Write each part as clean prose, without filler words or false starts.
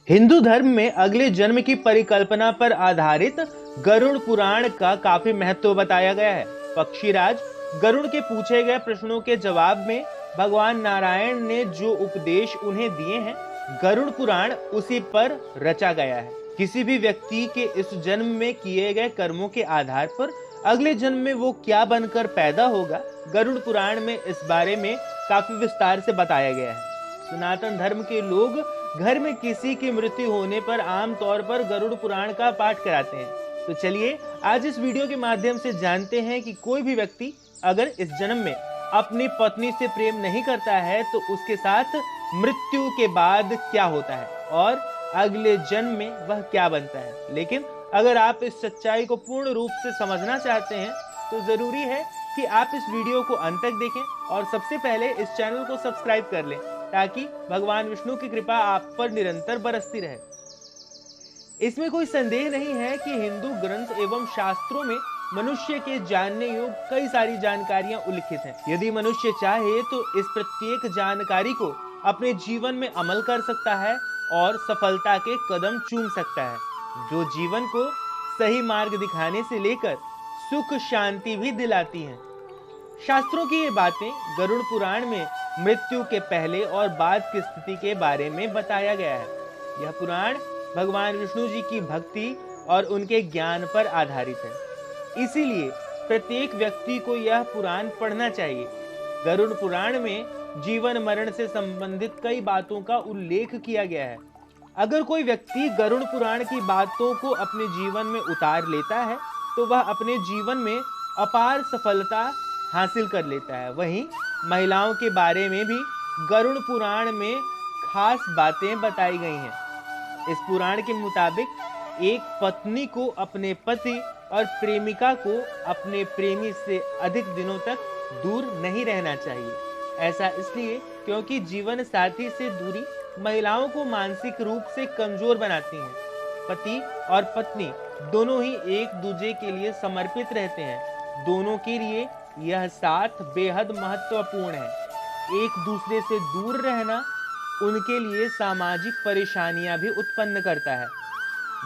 हिंदू धर्म में अगले जन्म की परिकल्पना पर आधारित गरुड़ पुराण का काफी महत्व बताया गया है। पक्षीराज गरुड़ के पूछे गए प्रश्नों के जवाब में भगवान नारायण ने जो उपदेश उन्हें दिए हैं, गरुड़ पुराण उसी पर रचा गया है। किसी भी व्यक्ति के इस जन्म में किए गए कर्मों के आधार पर अगले जन्म में वो क्या बनकर पैदा होगा, गरुड़ पुराण में इस बारे में काफी विस्तार से बताया गया है। सनातन धर्म के लोग घर में किसी की मृत्यु होने पर आमतौर पर गरुड़ पुराण का पाठ कराते हैं। तो चलिए आज इस वीडियो के माध्यम से जानते हैं कि कोई भी व्यक्ति अगर इस जन्म में अपनी पत्नी से प्रेम नहीं करता है तो उसके साथ मृत्यु के बाद क्या होता है और अगले जन्म में वह क्या बनता है। लेकिन अगर आप इस सच्चाई को पूर्ण रूप से समझना चाहते हैं तो जरूरी है कि आप इस वीडियो को अंत तक देखें और सबसे पहले इस चैनल को सब्सक्राइब कर लें ताकि भगवान विष्णु की कृपा आप पर निरंतर बरसती रहे। इसमें कोई संदेह नहीं है कि हिंदू ग्रंथ एवं शास्त्रों में मनुष्य के जानने योग्य कई सारी जानकारियां उल्लिखित हैं। यदि मनुष्य चाहे तो इस प्रत्येक जानकारी को अपने जीवन में अमल कर सकता है और सफलता के कदम चूम सकता है, जो जीवन को सही मार्ग दिखाने से लेकर सुख शांति भी दिलाती हैं। शास्त्रों की ये बातें गरुड़ पुराण में मृत्यु के पहले और बाद की स्थिति के बारे में बताया गया है। यह पुराण भगवान विष्णु जी की भक्ति और उनके ज्ञान पर आधारित है, इसीलिए प्रत्येक व्यक्ति को यह पुराण पढ़ना चाहिए। गरुड़ पुराण में जीवन मरण से संबंधित कई बातों का उल्लेख किया गया है। अगर कोई व्यक्ति गरुड़ पुराण की बातों को अपने जीवन में उतार लेता है तो वह अपने जीवन में अपार सफलता हासिल कर लेता है। वहीं महिलाओं के बारे में भी गरुड़ पुराण में खास बातें बताई गई हैं। इस पुराण के मुताबिक एक पत्नी को अपने पति और प्रेमिका को अपने प्रेमी से अधिक दिनों तक दूर नहीं रहना चाहिए। ऐसा इसलिए क्योंकि जीवन साथी से दूरी महिलाओं को मानसिक रूप से कमजोर बनाती है। पति और पत्नी दोनों ही एक दूसरे के लिए समर्पित रहते हैं। दोनों के लिए यह साथ बेहद महत्वपूर्ण है। एक दूसरे से दूर रहना उनके लिए सामाजिक परेशानियां भी उत्पन्न करता है।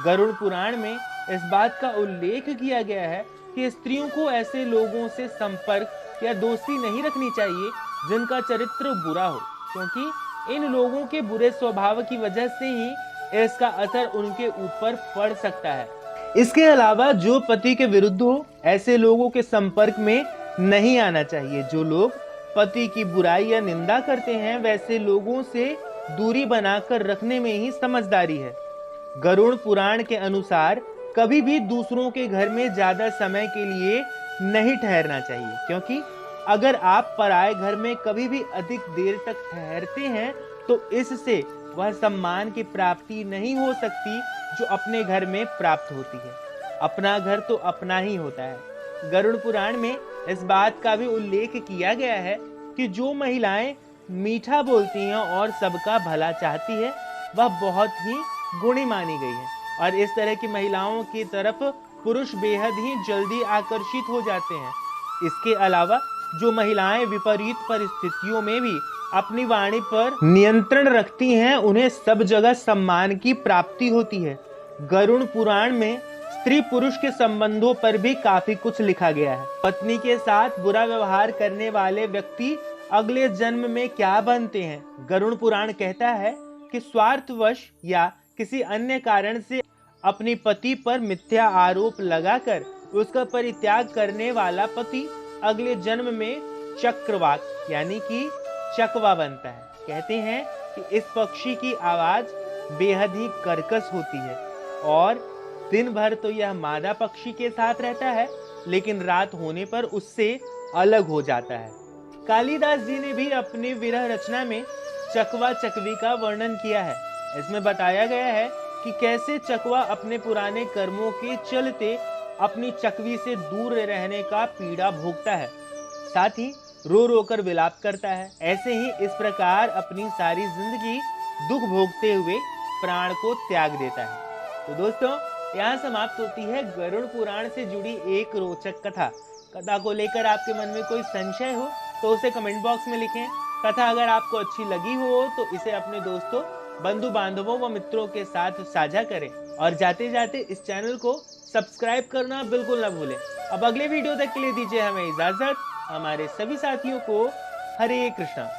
गरुड़ पुराण में इस बात का उल्लेख किया गया है कि स्त्रियों को ऐसे लोगों से संपर्क या दोस्ती नहीं रखनी चाहिए जिनका चरित्र बुरा हो, क्योंकि इन लोगों के बुरे स्वभाव की वजह से ही इसका असर उनके ऊपर पड़ सकता है। इसके अलावा जो पति के विरुद्ध हो, ऐसे लोगों के संपर्क में नहीं आना चाहिए। जो लोग पति की बुराई या निंदा करते हैं, वैसे लोगों से दूरी बनाकर रखने में ही समझदारी है। गरुड़ पुराण के अनुसार कभी भी दूसरों के घर में ज्यादा समय के लिए नहीं ठहरना चाहिए, क्योंकि अगर आप पराये घर में कभी भी अधिक देर तक ठहरते हैं तो इससे वह सम्मान की प्राप्ति नहीं हो सकती जो अपने घर में प्राप्त होती है। अपना घर तो अपना ही होता है। गरुड़ पुराण में इस बात का भी उल्लेख किया गया है कि जो महिलाएं मीठा बोलती हैं और सबका भला चाहती है, वह बहुत ही गुणी मानी गई है और इस तरह की महिलाओं की तरफ पुरुष बेहद ही जल्दी आकर्षित हो जाते हैं। इसके अलावा जो महिलाएं विपरीत परिस्थितियों में भी अपनी वाणी पर नियंत्रण रखती हैं, उन्हें सब जगह सम्मान की प्राप्ति होती है। गरुड़ पुराण में स्त्री पुरुष के संबंधों पर भी काफी कुछ लिखा गया है। पत्नी के साथ बुरा व्यवहार करने वाले व्यक्ति अगले जन्म में क्या बनते हैं। गरुड़ पुराण कहता है कि स्वार्थवश या किसी अन्य कारण से अपनी पति पर मिथ्या आरोप लगाकर उसका परित्याग करने वाला पति अगले जन्म में चक्रवाक यानी कि चकवा बनता है। कहते हैं कि इस पक्षी की आवाज बेहद ही कर्कश होती है और दिन भर तो यह मादा पक्षी के साथ रहता है, लेकिन रात होने पर उससे अलग हो जाता है। कालिदास जी ने भी अपनी विरह रचना में चकवा चकवी का वर्णन किया है। इसमें बताया गया है कि कैसे चकवा अपने पुराने कर्मों के चलते अपनी चकवी से दूर रहने का पीड़ा भोगता है, साथ ही रो रो कर विलाप करता है। ऐसे ही इस प्रकार अपनी सारी जिंदगी दुख भोगते हुए प्राण को त्याग देता है। तो दोस्तों, यहाँ समाप्त होती है गरुड़ पुराण से जुड़ी एक रोचक कथा को लेकर आपके मन में कोई संशय हो तो उसे कमेंट बॉक्स में लिखें। कथा अगर आपको अच्छी लगी हो तो इसे अपने दोस्तों बंधु बांधवों व मित्रों के साथ साझा करें और जाते जाते इस चैनल को सब्सक्राइब करना बिल्कुल ना भूलें। अब अगले वीडियो तक के लिए दीजिए हमें इजाजत। हमारे सभी साथियों को हरे कृष्णा।